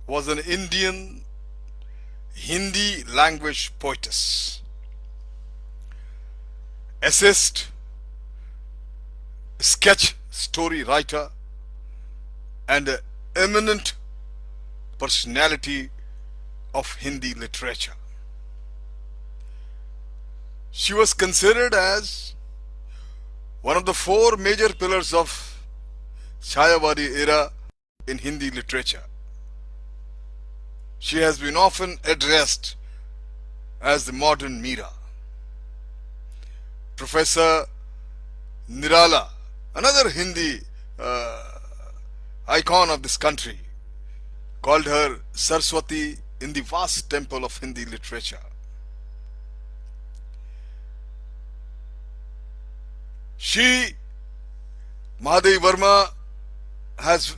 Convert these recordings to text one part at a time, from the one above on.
was an Indian Hindi language poetess, essayist, sketch story writer, and an eminent personality of Hindi literature. She was considered as one of the four major pillars of Chayawadi era in Hindi literature. She has been often addressed as the modern Meera. Professor Nirala, another Hindi icon of this country, called her Saraswati in the vast temple of Hindi literature. She, Mahadevi Verma, has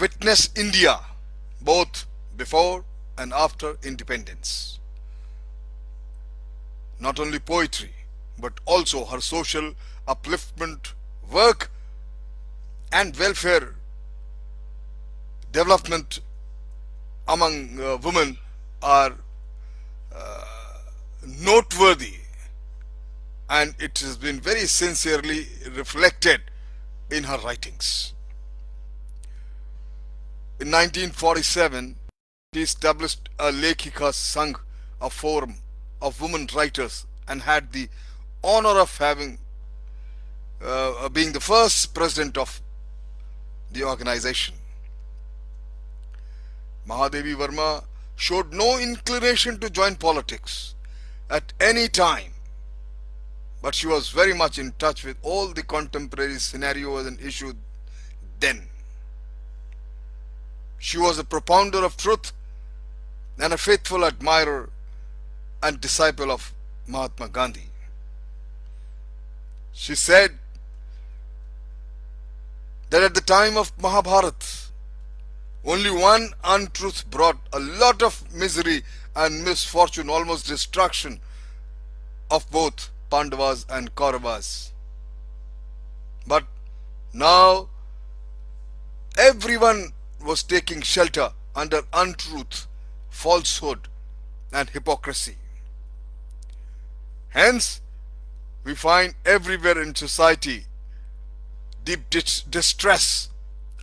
witnessed India both before and after independence. Not only poetry, but also her social upliftment work and welfare development among women are noteworthy, and it has been very sincerely reflected in her writings. In 1947, she established a Lekhika Sangh, a forum of women writers, and had the honor of being the first president of the organization. Mahadevi Verma showed no inclination to join politics at any time, but she was very much in touch with all the contemporary scenarios and issues then. She was a propounder of truth and a faithful admirer and disciple of Mahatma Gandhi. She said that at the time of Mahabharata, only one untruth brought a lot of misery and misfortune, almost destruction of both Pandavas and Kauravas. But now everyone was taking shelter under untruth, falsehood, and hypocrisy. Hence, we find everywhere in society deep distress,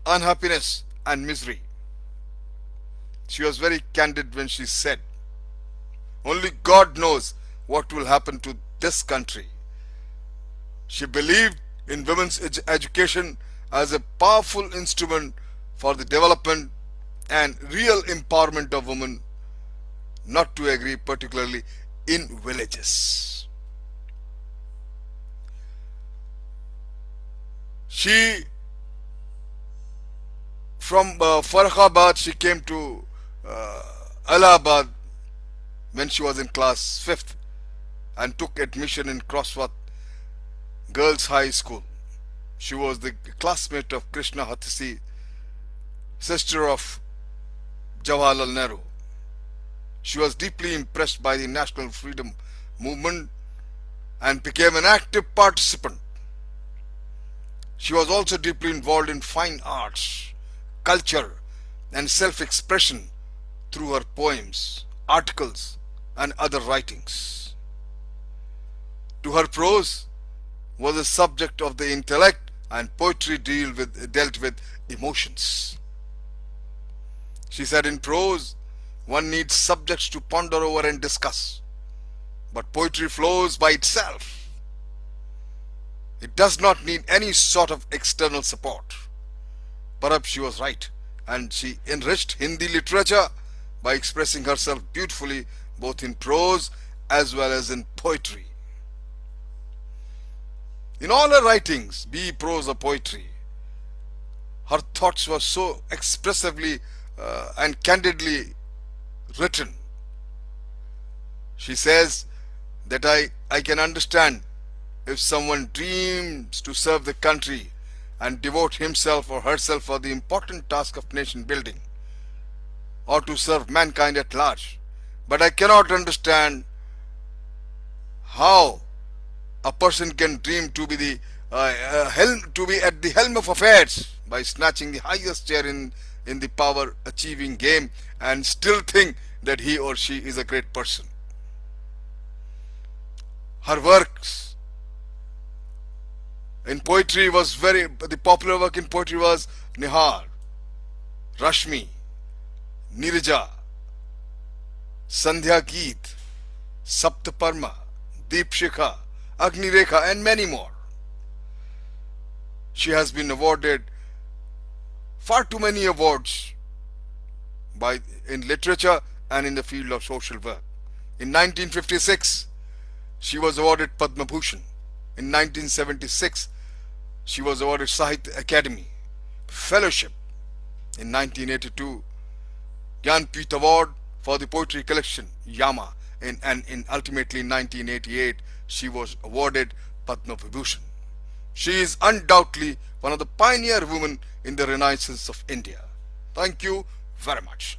unhappiness, and misery. She was very candid when she said, "Only God knows what will happen to this country." She believed in women's education as a powerful instrument for the development and real empowerment of women, not to agree particularly in villages. She, from Farrukhabad, she came to Allahabad when she was in class 5th and took admission in Crossworth Girls High School. She was the classmate of Krishna Hathisi, sister of Jawaharlal Nehru. She was deeply impressed by the national freedom movement and became an active participant. She was also deeply involved in fine arts, culture, and self-expression through her poems, articles, and other writings. To her, prose was a subject of the intellect, and poetry dealt with emotions. She said, in prose, one needs subjects to ponder over and discuss, but poetry flows by itself. It does not need any sort of external support. Perhaps she was right, and she enriched Hindi literature by expressing herself beautifully both in prose as well as in poetry. In all her writings, be prose or poetry, her thoughts were so expressively and candidly written. She says that I can understand if someone dreams to serve the country and devote himself or herself for the important task of nation building, or to serve mankind at large. But I cannot understand how a person can dream to be at the helm of affairs by snatching the highest chair in in the power achieving game and still think that he or she is a great person. Her works in poetry was the popular work in poetry was Nihar, Rashmi, Nirja, Sandhya Geet, Saptaparma, Deepshikha, Agnirekha, and many more. She has been awarded far too many awards in literature and in the field of social work. In 1956, she was awarded Padma Bhushan. In 1976, she was awarded Sahitya Academy Fellowship. In 1982, Jnanpith Award for the poetry collection Yama, and ultimately in 1988, she was awarded Padma Vibhushan. She is undoubtedly one of the pioneer women in the Renaissance of India. Thank you very much.